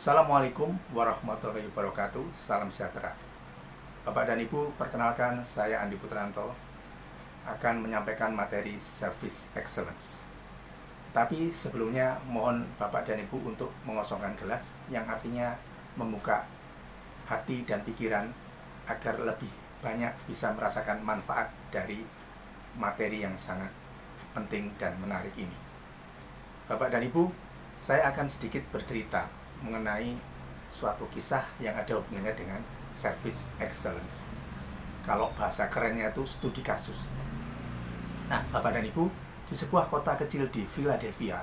Assalamualaikum warahmatullahi wabarakatuh. Salam sejahtera. Bapak dan Ibu, perkenalkan saya Andi Putranto akan menyampaikan materi Service Excellence. Tapi sebelumnya mohon Bapak dan Ibu untuk mengosongkan gelas, yang artinya membuka hati dan pikiran agar lebih banyak bisa merasakan manfaat dari materi yang sangat penting dan menarik ini. Bapak dan Ibu, saya akan sedikit bercerita mengenai suatu kisah yang ada hubungannya dengan Service Excellence. Kalau bahasa kerennya itu studi kasus. Nah, Bapak dan Ibu, di sebuah kota kecil di Philadelphia,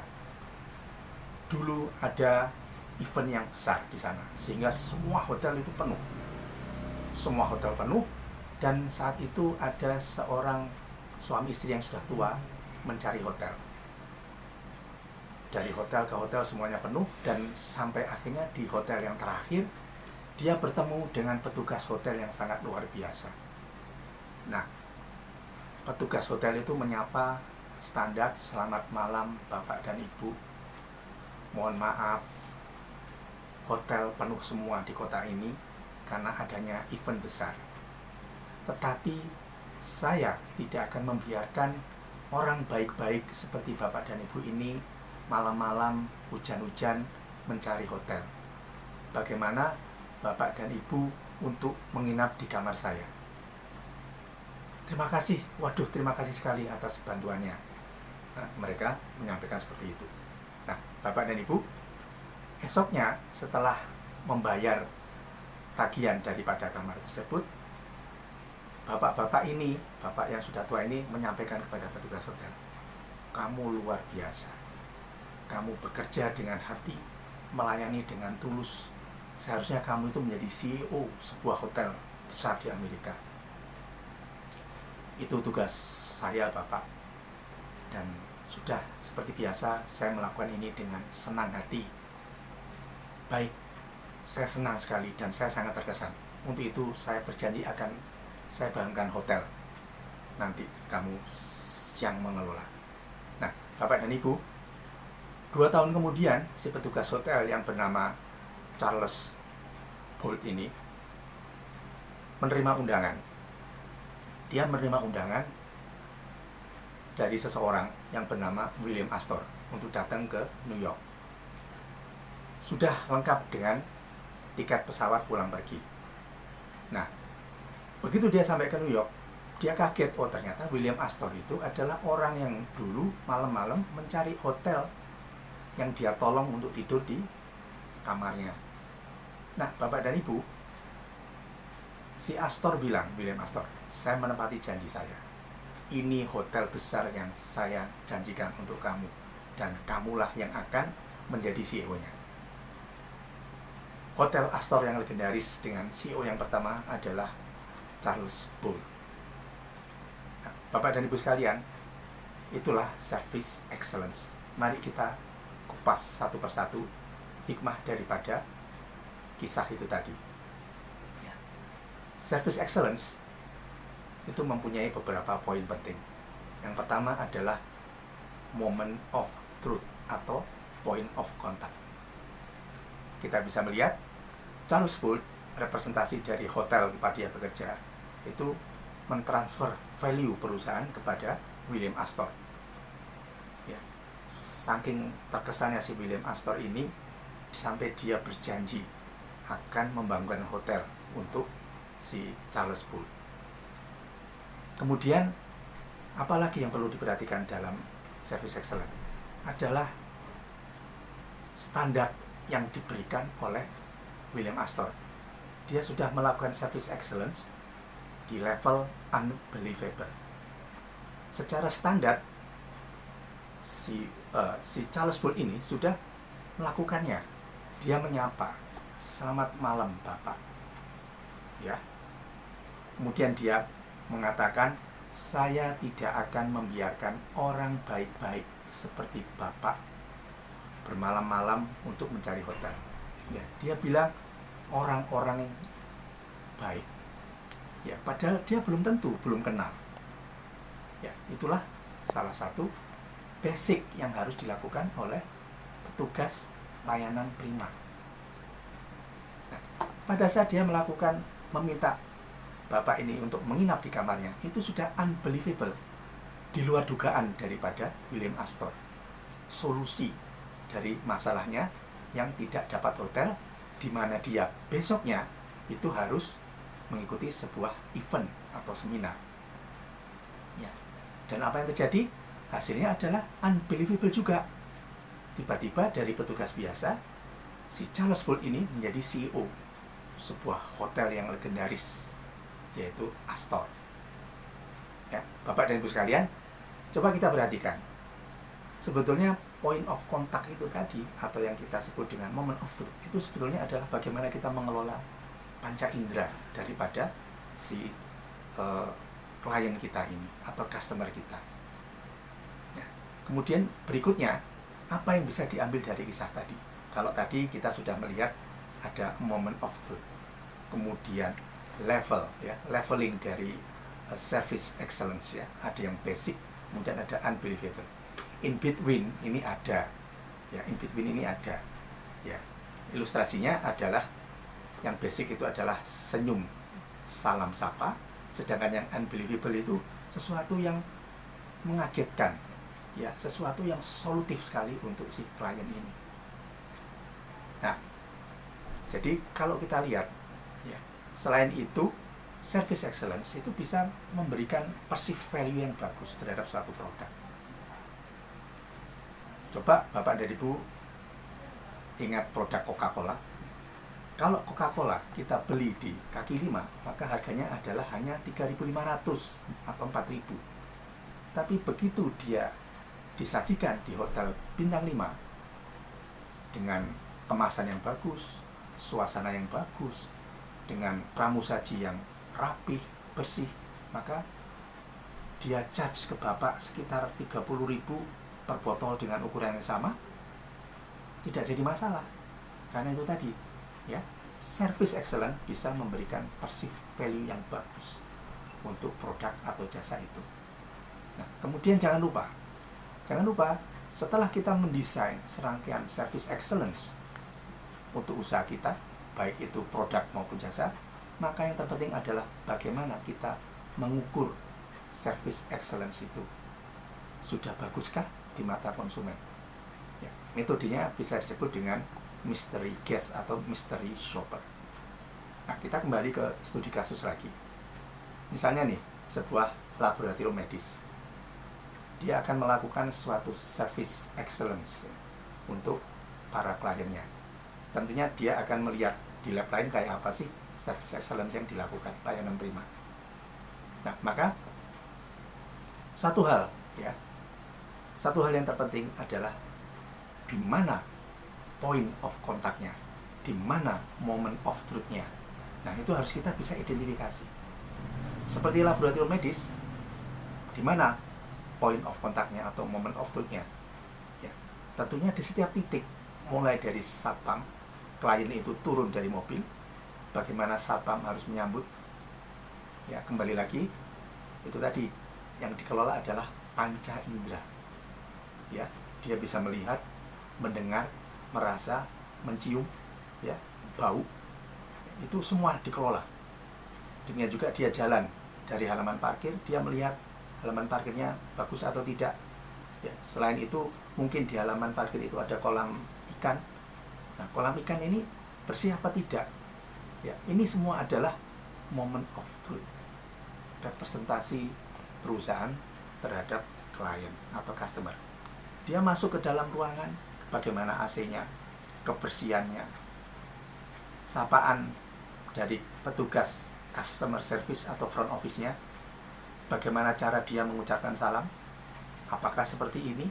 dulu ada event yang besar di sana, sehingga semua hotel itu penuh. Semua hotel penuh, dan saat itu ada seorang suami istri yang sudah tua mencari hotel. Dari hotel ke hotel semuanya penuh, dan sampai akhirnya di hotel yang terakhir dia bertemu dengan petugas hotel yang sangat luar biasa. Nah, petugas hotel itu menyapa standar, "Selamat malam Bapak dan Ibu. Mohon maaf, hotel penuh semua di kota ini karena adanya event besar. Tetapi saya tidak akan membiarkan orang baik-baik seperti Bapak dan Ibu ini malam-malam hujan-hujan mencari hotel. Bagaimana Bapak dan Ibu untuk menginap di kamar saya? Terima kasih, waduh terima kasih sekali atas bantuannya." Nah, mereka menyampaikan seperti itu. Nah, Bapak dan Ibu, esoknya setelah membayar tagihan daripada kamar tersebut, bapak-bapak ini, bapak yang sudah tua ini menyampaikan kepada petugas hotel, "Kamu luar biasa. Kamu bekerja dengan hati, melayani dengan tulus. Seharusnya kamu itu menjadi CEO sebuah hotel besar di Amerika. Itu tugas saya, Bapak. Dan sudah seperti biasa, saya melakukan ini dengan senang hati." "Baik, saya senang sekali dan saya sangat terkesan. Untuk itu saya berjanji akan saya bangunkan hotel. Nanti kamu yang mengelola." Nah, Bapak dan Ibu, 2 tahun kemudian, si petugas hotel yang bernama Charles Bolt ini menerima undangan. Dia menerima undangan dari seseorang yang bernama William Astor untuk datang ke New York. Sudah lengkap dengan tiket pesawat pulang pergi. Nah, begitu dia sampai ke New York, dia kaget, oh ternyata William Astor itu adalah orang yang dulu malam-malam mencari hotel yang dia tolong untuk tidur di kamarnya. Nah, Bapak dan Ibu, si Astor bilang, William Astor, "Saya menepati janji saya. Ini hotel besar yang saya janjikan untuk kamu, dan kamulah yang akan menjadi CEO-nya." Hotel Astor yang legendaris dengan CEO yang pertama adalah Charles Bolt. Nah, Bapak dan Ibu sekalian, itulah Service Excellence. Mari kita kupas satu persatu hikmah daripada kisah itu tadi. Service Excellence itu mempunyai beberapa poin penting. Yang pertama adalah moment of truth atau point of contact. Kita bisa melihat Charles Bolt, representasi dari hotel tempat dia bekerja, itu mentransfer value perusahaan kepada William Astor. Saking terkesannya si William Astor ini, sampai dia berjanji akan membangun hotel untuk si Charles Bolt. Kemudian, apalagi yang perlu diperhatikan dalam Service Excellence adalah standar yang diberikan oleh William Astor. Dia sudah melakukan Service Excellence di level unbelievable. Secara standar, si Charles Bolt ini sudah melakukannya. Dia menyapa, "Selamat malam Bapak." Ya. Kemudian dia mengatakan, "Saya tidak akan membiarkan orang baik-baik seperti Bapak bermalam-malam untuk mencari hotel." Ya, dia bilang orang-orang yang baik. Ya, padahal dia belum tentu, belum kenal. Ya, itulah salah satu basic yang harus dilakukan oleh petugas layanan prima. pada saat dia meminta bapak ini untuk menginap di kamarnya, itu sudah unbelievable, di luar dugaan daripada William Astor. Solusi dari masalahnya yang tidak dapat hotel, di mana dia besoknya itu harus mengikuti sebuah event atau seminar. Ya. Dan apa yang terjadi? Hasilnya adalah unbelievable juga. Tiba-tiba dari petugas biasa, si Charles Burt ini menjadi CEO sebuah hotel yang legendaris, yaitu Astor. Ya, Bapak dan Ibu sekalian, coba kita perhatikan. Sebetulnya point of contact itu tadi, atau yang kita sebut dengan moment of truth, itu sebetulnya adalah bagaimana kita mengelola panca indera daripada si klien kita ini atau customer kita. Ya. Kemudian berikutnya, apa yang bisa diambil dari kisah tadi? Kalau tadi kita sudah melihat ada moment of truth, kemudian leveling dari service excellence, ya, ada yang basic, kemudian ada unbelievable. In between ini ada, ya, ya. Ilustrasinya adalah yang basic itu adalah senyum, salam sapa, sedangkan yang unbelievable itu sesuatu yang mengagetkan, ya, sesuatu yang solutif sekali untuk si klien ini. Nah, jadi kalau kita lihat, ya, selain itu service excellence itu bisa memberikan perceived value yang bagus terhadap suatu produk. Coba Bapak dan Ibu ingat produk Coca-Cola. Kalau Coca-Cola kita beli di kaki lima, maka harganya adalah hanya 3.500 atau 4.000. Tapi begitu dia disajikan di hotel bintang 5 dengan kemasan yang bagus, suasana yang bagus, dengan pramusaji yang rapih, bersih, maka dia charge ke Bapak sekitar 30.000 per botol dengan ukuran yang sama, tidak jadi masalah. Karena itu tadi, ya, service excellent bisa memberikan perceived value yang bagus untuk produk atau jasa itu. Nah, kemudian jangan lupa setelah kita mendesain serangkaian service excellence untuk usaha kita, baik itu produk maupun jasa, maka yang terpenting adalah bagaimana kita mengukur service excellence itu sudah baguskah di mata konsumen. Ya, metodenya bisa disebut dengan mystery guest atau mystery shopper. Nah, kita kembali ke studi kasus lagi. Misalnya nih, sebuah laboratorium medis, dia akan melakukan suatu service excellence, ya, untuk para kliennya. Tentunya dia akan melihat di lab lain kayak apa sih service excellence yang dilakukan, layanan prima. Nah, maka satu hal yang terpenting adalah di mana point of contact-nya, di mana moment of truth-nya. Nah, itu harus kita bisa identifikasi. Seperti laboratorium medis, di mana point of contact-nya atau moment of truth-nya? Ya, tentunya di setiap titik, mulai dari satpam, klien itu turun dari mobil, bagaimana satpam harus menyambut. Ya, kembali lagi, itu tadi yang dikelola adalah panca indera. Ya, dia bisa melihat, mendengar, merasa, mencium, ya, bau. Itu semua dikelola. Demikian juga dia jalan dari halaman parkir, dia melihat halaman parkirnya bagus atau tidak. Ya, selain itu mungkin di halaman parkir itu ada kolam ikan. Nah, kolam ikan ini bersih apa tidak? Ya, ini semua adalah moment of truth, representasi perusahaan terhadap klien atau customer. Dia masuk ke dalam ruangan, bagaimana AC-nya, kebersihannya, sapaan dari petugas customer service atau front office-nya, bagaimana cara dia mengucapkan salam, apakah seperti ini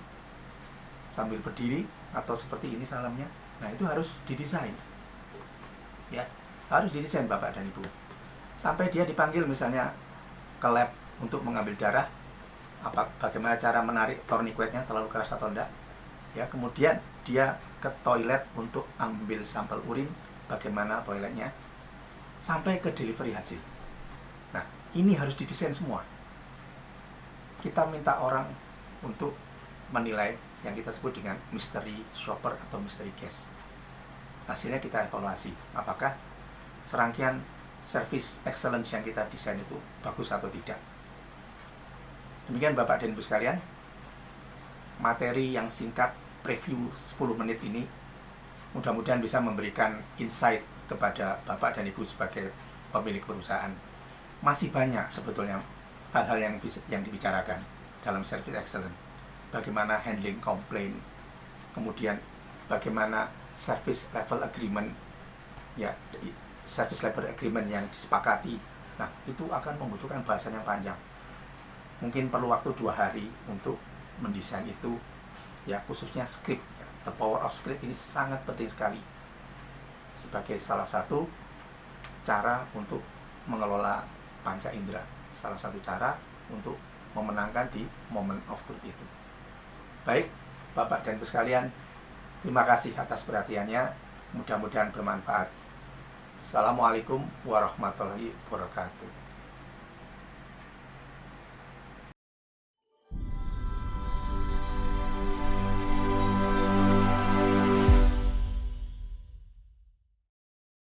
sambil berdiri atau seperti ini salamnya. Nah, itu harus didesain, ya, harus didesain Bapak dan Ibu. Sampai dia dipanggil misalnya ke lab untuk mengambil darah, bagaimana cara menarik tourniquetnya, terlalu keras atau enggak, ya. Kemudian dia ke toilet untuk ambil sampel urin, bagaimana toiletnya, sampai ke delivery hasil. Nah, ini harus didesain semua. Kita minta orang untuk menilai yang kita sebut dengan mystery shopper atau mystery guest. Hasilnya kita evaluasi, apakah serangkaian service excellence yang kita desain itu bagus atau tidak. Demikian Bapak dan Ibu sekalian, materi yang singkat preview 10 menit ini mudah-mudahan bisa memberikan insight kepada Bapak dan Ibu sebagai pemilik perusahaan. Masih banyak sebetulnya hal-hal yang dibicarakan dalam service excellence. Bagaimana handling komplain, kemudian bagaimana service level agreement, ya, service level agreement yang disepakati. Nah, itu akan membutuhkan bahasan yang panjang. Mungkin perlu waktu 2 hari untuk mendesain itu, ya, khususnya script. The power of script ini sangat penting sekali sebagai salah satu cara untuk mengelola panca indera, salah satu cara untuk memenangkan di moment of truth itu. Baik, Bapak dan Ibu sekalian, terima kasih atas perhatiannya. Mudah-mudahan bermanfaat. Assalamualaikum warahmatullahi wabarakatuh.